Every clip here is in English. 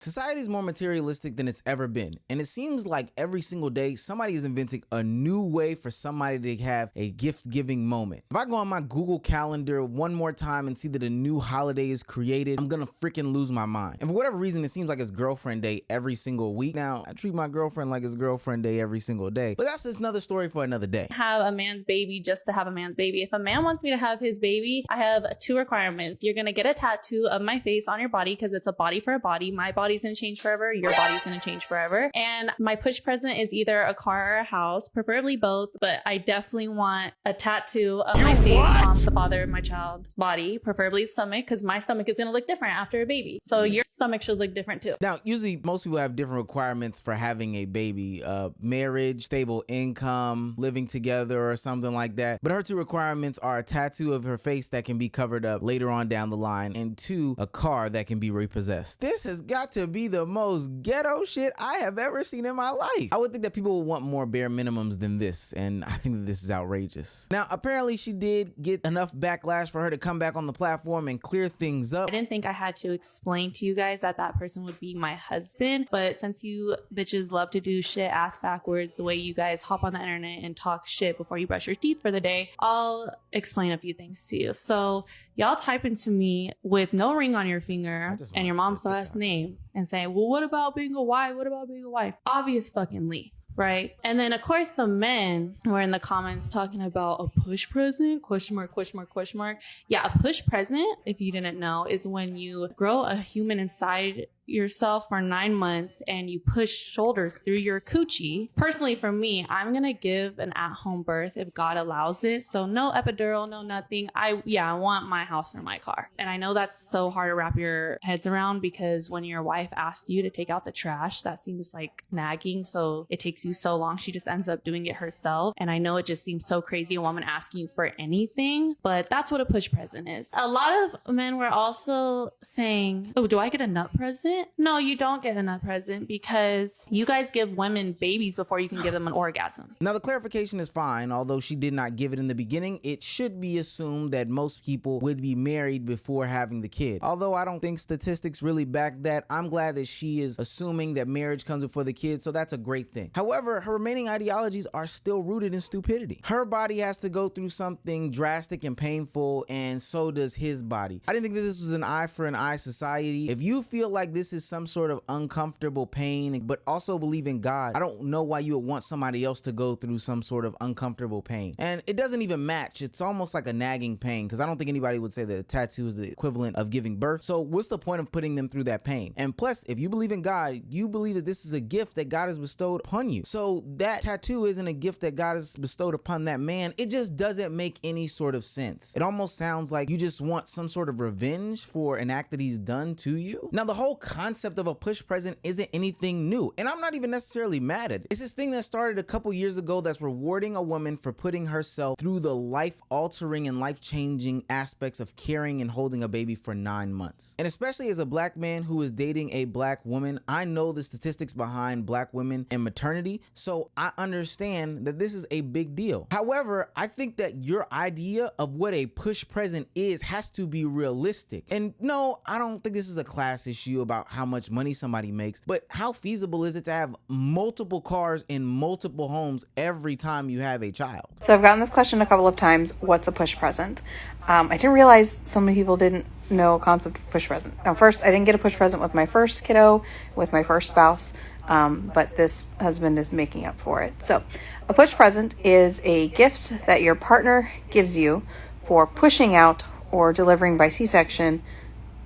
Society is more materialistic than it's ever been, and it seems like every single day somebody is inventing a new way for somebody to have a gift-giving moment. If I go on my Google Calendar one more time and see that a new holiday is created, I'm gonna freaking lose my mind. And for whatever reason, it seems like it's girlfriend day every single week. Now, I treat my girlfriend like it's girlfriend day every single day, but that's just another story for another day. Have a man's baby just to have a man's baby. If a man wants me to have his baby, I have 2 requirements. You're gonna get a tattoo of my face on your body because it's a body for a body. My body's gonna change forever, your body's gonna change forever. And my push present is either a car or a house, preferably both, but I definitely want a tattoo of my face on the father of my child's body, preferably stomach, because my stomach is gonna look different after a baby. So your stomach should look different too. Now, usually most people have different requirements for having a baby. Marriage, stable income, living together or something like that. But her 2 requirements are a tattoo of her face that can be covered up later on down the line, and 2, a car that can be repossessed. This has got to be the most ghetto shit I have ever seen in my life. I would think that people would want more bare minimums than this, and I think that this is outrageous. Now, apparently she did get enough backlash for her to come back on the platform and clear things up. I didn't think I had to explain to you guys that that person would be my husband, but since you bitches love to do shit ass backwards the way you guys hop on the internet and talk shit before you brush your teeth for the day, I'll explain a few things to you. So y'all type into me with no ring on your finger and your mom's last name and say, well, what about being a wife? What about being a wife? Obvious fucking Lee. Right. And then of course the men were in the comments talking about a push present, question mark, question mark, question mark. Yeah, a push present, if you didn't know, is when you grow a human inside yourself for 9 months and you push shoulders through your coochie. Personally, for me, I'm gonna give an at-home birth if God allows it. So no epidural, no nothing. I want my house or my car. And I know that's so hard to wrap your heads around because when your wife asks you to take out the trash, that seems like nagging. So it takes you so long. She just ends up doing it herself. And I know it just seems so crazy, a woman asking you for anything, but that's what a push present is. A lot of men were also saying, oh, do I get a nut present? No, you don't get a nut present because you guys give women babies before you can give them an orgasm. Now, the clarification is fine. Although she did not give it in the beginning, it should be assumed that most people would be married before having the kid. Although I don't think statistics really back that, I'm glad that she is assuming that marriage comes before the kid, so that's a great thing. However, her remaining ideologies are still rooted in stupidity. Her body has to go through something drastic and painful, and so does his body. I didn't think that this was an eye for an eye society. If you feel like this is some sort of uncomfortable pain, but also believe in God, I don't know why you would want somebody else to go through some sort of uncomfortable pain. And it doesn't even match. It's almost like a nagging pain, because I don't think anybody would say that a tattoo is the equivalent of giving birth. So what's the point of putting them through that pain? And plus, if you believe in God, you believe that this is a gift that God has bestowed upon you. So that tattoo isn't a gift that God has bestowed upon that man. It just doesn't make any sort of sense. It almost sounds like you just want some sort of revenge for an act that he's done to you. Now, the whole concept of a push present isn't anything new, and I'm not even necessarily mad at it. It's this thing that started a couple years ago that's rewarding a woman for putting herself through the life-altering and life-changing aspects of carrying and holding a baby for 9 months. And especially as a black man who is dating a black woman, I know the statistics behind black women and maternity, so I understand that this is a big deal. However, I think that your idea of what a push present is has to be realistic. And no, I don't think this is a class issue about how much money somebody makes, but how feasible is it to have multiple cars in multiple homes every time you have a child? So I've gotten this question a couple of times. What's a push present? I didn't realize so many people didn't know concept of push present. Now, first, I didn't get a push present with my first kiddo, with my first spouse, but this husband is making up for it. So a push present is a gift that your partner gives you for pushing out or delivering by C-section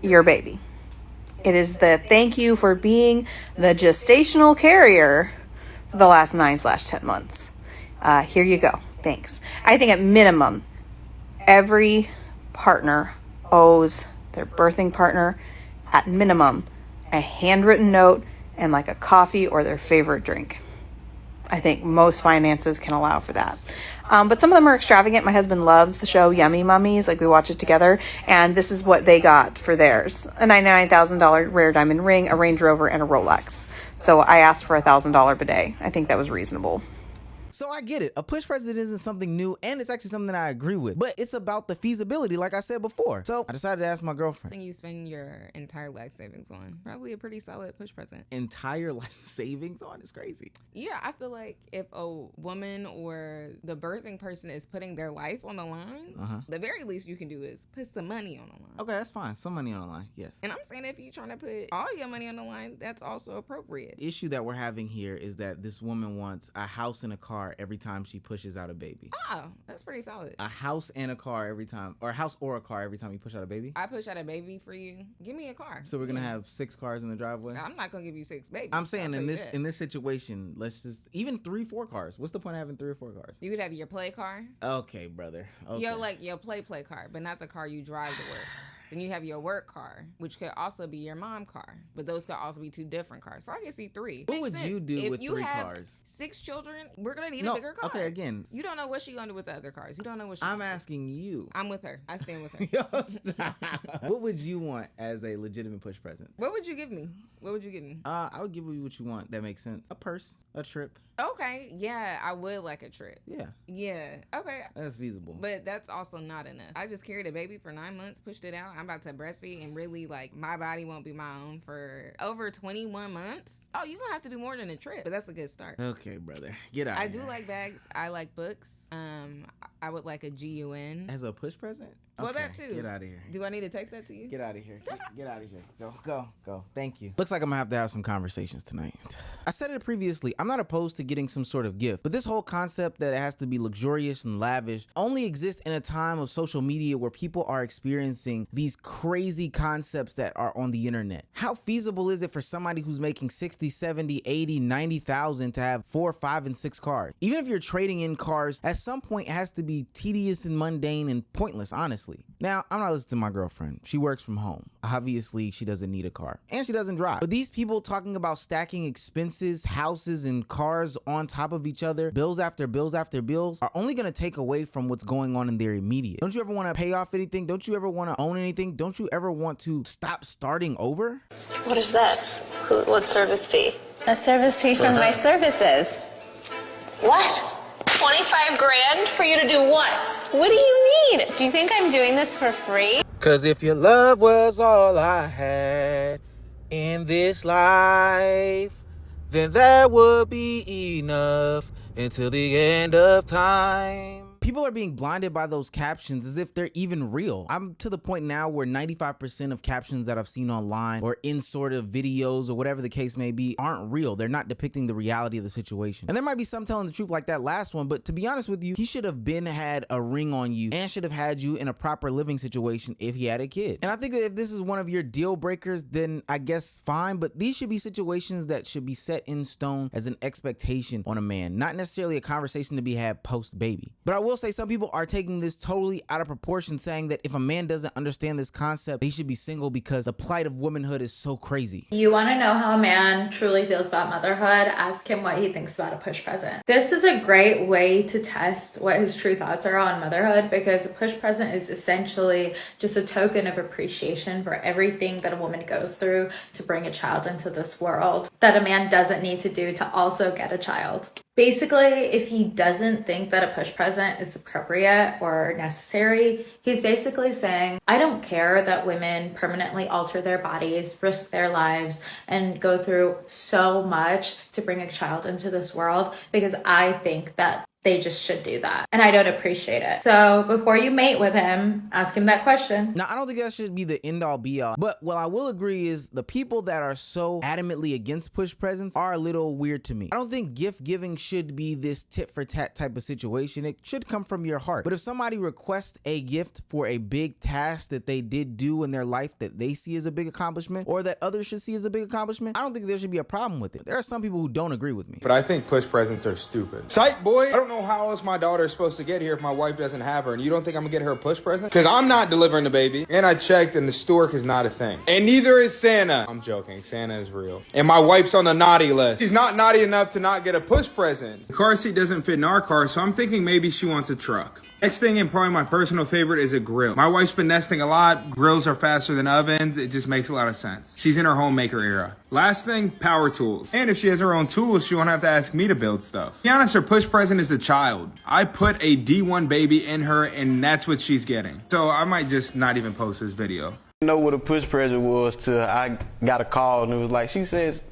your baby. It is the thank you for being the gestational carrier for the last 9/10 months. Here you go. Thanks. I think at minimum, every partner owes their birthing partner, at minimum, a handwritten note and like a coffee or their favorite drink. I think most finances can allow for that. But some of them are extravagant. My husband loves the show Yummy Mummies. Like, we watch it together, and this is what they got for theirs: a $99,000 rare diamond ring, a Range Rover, and a Rolex. So I asked for $1,000 bidet. I think that was reasonable. So I get it. A push present isn't something new, and it's actually something that I agree with. But it's about the feasibility, like I said before. So I decided to ask my girlfriend. Thing you spend your entire life savings on. Probably a pretty solid push present. Entire life savings on is crazy. Yeah, I feel like if a woman or the birthing person is putting their life on the line, the very least you can do is put some money on the line. Okay, that's fine. Some money on the line, yes. And I'm saying if you're trying to put all your money on the line, that's also appropriate. The issue that we're having here is that this woman wants a house and a car every time she pushes out a baby. Oh, that's pretty solid. A house and a car every time, or a house or a car every time you push out a baby? I push out a baby for you. Give me a car. So we're gonna have 6 cars in the driveway? I'm not gonna give you 6 babies. I'm saying in this situation, let's just even 3-4 cars. What's the point of having 3 or 4 cars? You could have your play car. Okay, brother. Okay. Your play car, but not the car you drive to work. Then you have your work car, which could also be your mom car, but those could also be 2 different cars. So I can see 3. What would you do with 3 cars? 6 children, we're gonna need a bigger car. Okay, again, you don't know what she's gonna do with the other cars. You don't know what she's. I'm asking you. I'm with her. I stand with her. Yo, stop. What would you want as a legitimate push present? What would you give me? What would you give me? I would give you what you want. That makes sense. A purse, a trip. Okay, yeah, I would like a trip. Yeah, okay. That's feasible. But that's also not enough. I just carried a baby for 9 months, pushed it out. I'm about to breastfeed, and really, like, my body won't be my own for over 21 months. Oh, you're gonna have to do more than a trip, but that's a good start. Okay, brother. Get out. I do like bags. I like books. I would like a GUN. As a push present? Well, okay, that too. Get out of here. Do I need to text that to you? Get out of here. Get out of here. Go. Thank you. Looks like I'm gonna have some conversations tonight. I said it previously, I'm not opposed to getting some sort of gift, but this whole concept that it has to be luxurious and lavish only exists in a time of social media where people are experiencing these crazy concepts that are on the internet. How feasible is it for somebody who's making 60, 70, 80, 90,000 to have 4, 5, and 6 cars? Even if you're trading in cars, at some point it has to be tedious and mundane and pointless, honestly. Now, I'm not listening to my girlfriend. She works from home. Obviously, she doesn't need a car. And she doesn't drive. But these people talking about stacking expenses, houses, and cars on top of each other, bills after bills after bills, are only going to take away from what's going on in their immediate. Don't you ever want to pay off anything? Don't you ever want to own anything? Don't you ever want to stop starting over? What is this? What service fee? A service fee from my services. What? 25 grand for you to do what? What do you mean? Do you think I'm doing this for free? Cause if your love was all I had in this life, then that would be enough until the end of time. People are being blinded by those captions as if they're even real. I'm to the point now where 95% of captions that I've seen online or in sort of videos or whatever the case may be aren't real. They're not depicting the reality of the situation. And there might be some telling the truth like that last one, but to be honest with you, he should have had a ring on you and should have had you in a proper living situation if he had a kid. And I think that if this is one of your deal breakers, then I guess fine, but these should be situations that should be set in stone as an expectation on a man, not necessarily a conversation to be had post baby. But I will say some people are taking this totally out of proportion, saying that if a man doesn't understand this concept, he should be single because the plight of womanhood is so crazy. You want to know how a man truly feels about motherhood? Ask him what he thinks about a push present. This is a great way to test what his true thoughts are on motherhood, because a push present is essentially just a token of appreciation for everything that a woman goes through to bring a child into this world that a man doesn't need to do to also get a child. Basically, if he doesn't think that a push present is appropriate or necessary, he's basically saying, I don't care that women permanently alter their bodies, risk their lives, and go through so much to bring a child into this world, because I think that they just should do that. And I don't appreciate it. So before you mate with him, ask him that question. Now, I don't think that should be the end all be all, but what I will agree is the people that are so adamantly against push presents are a little weird to me. I don't think gift giving should be this tit for tat type of situation. It should come from your heart. But if somebody requests a gift for a big task that they did do in their life that they see as a big accomplishment, or that others should see as a big accomplishment, I don't think there should be a problem with it. There are some people who don't agree with me. But I think push presents are stupid. Psych, boy. I don't know how else my daughter is supposed to get here if my wife doesn't have her, and you don't think I'm gonna get her a push present? Because I'm not delivering the baby, and I checked, and the stork is not a thing. And neither is Santa. I'm joking. Santa is real. And my wife's on the naughty list. She's not naughty enough to not get a push present. The car seat doesn't fit in our car, so I'm thinking maybe she wants a truck. Next thing, and probably my personal favorite, is a grill. My wife's been nesting a lot. Grills are faster than ovens. It just makes a lot of sense. She's in her homemaker era. Last thing, power tools. And if she has her own tools, she won't have to ask me to build stuff. To be honest, her push present is the child. I put a D1 baby in her, and that's what she's getting. So I might just not even post this video. I know what a push present was till I got a call and it was like, she says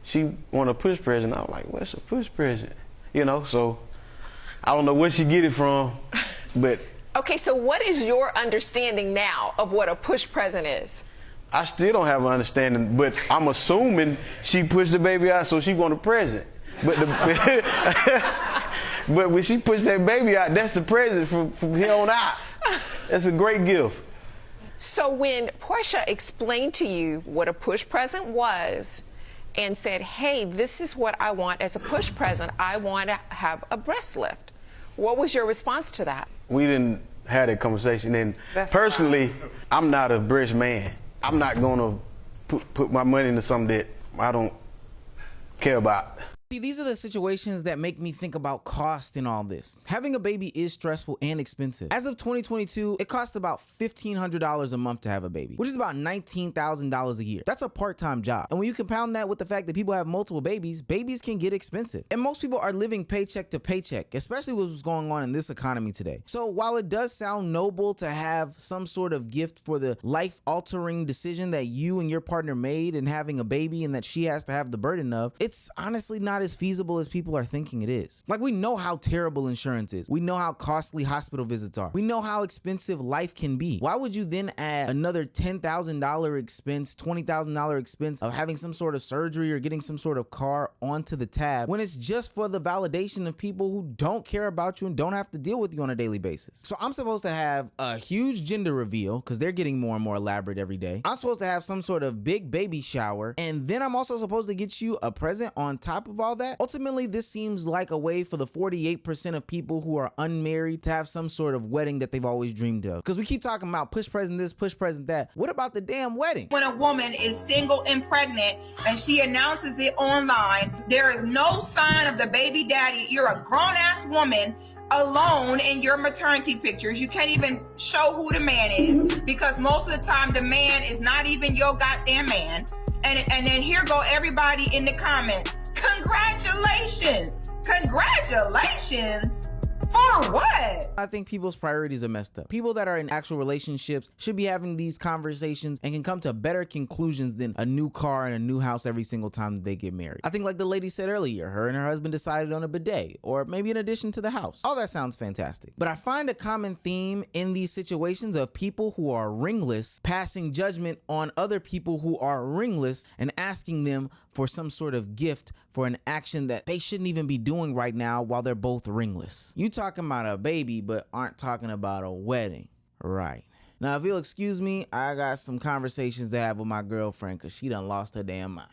she want a push present. I was like, what's a push present? You know, so I don't know where she get it from, but. Okay, so what is your understanding now of what a push present is? I still don't have an understanding, but I'm assuming she pushed the baby out so she want a present. But but when she pushed that baby out, that's the present from here on out. That's a great gift. So when Portia explained to you what a push present was and said, hey, this is what I want as a push present, I want to have a breast lift, what was your response to that? We didn't have that conversation, and personally, I'm not a breast man. I'm not gonna put my money into something that I don't care about. See, these are the situations that make me think about cost in all this. Having a baby is stressful and expensive. As of 2022, it costs about $1,500 a month to have a baby, which is about $19,000 a year. That's a part-time job. And when you compound that with the fact that people have multiple babies, babies can get expensive. And most people are living paycheck to paycheck, especially with what's going on in this economy today. So while it does sound noble to have some sort of gift for the life-altering decision that you and your partner made in having a baby and that she has to have the burden of, it's honestly not as feasible as people are thinking it is. Like, we know how terrible insurance is. We know how costly hospital visits are. We know how expensive life can be. Why would you then add another $10,000 expense, $20,000 expense of having some sort of surgery or getting some sort of car onto the tab when it's just for the validation of people who don't care about you and don't have to deal with you on a daily basis? So I'm supposed to have a huge gender reveal because they're getting more and more elaborate every day. I'm supposed to have some sort of big baby shower, and then I'm also supposed to get you a present on top of all that. Ultimately, this seems like a way for the 48% of people who are unmarried to have some sort of wedding that they've always dreamed of. Because we keep talking about push present this, push present that. What about the damn wedding? When a woman is single and pregnant and she announces it online, there is no sign of the baby daddy. You're a grown-ass woman alone in your maternity pictures. You can't even show who the man is because most of the time the man is not even your goddamn man. And then here go everybody in the comments. Congratulations! Congratulations! For what? I think people's priorities are messed up. People that are in actual relationships should be having these conversations and can come to better conclusions than a new car and a new house every single time that they get married. I think, like the lady said earlier, her and her husband decided on a bidet, or maybe in addition to the house. All that sounds fantastic. But I find a common theme in these situations of people who are ringless passing judgment on other people who are ringless and asking them for some sort of gift for an action that they shouldn't even be doing right now while they're both ringless. You talking about a baby but aren't talking about a wedding, right? Now, if you'll excuse me, I got some conversations to have with my girlfriend because she done lost her damn mind.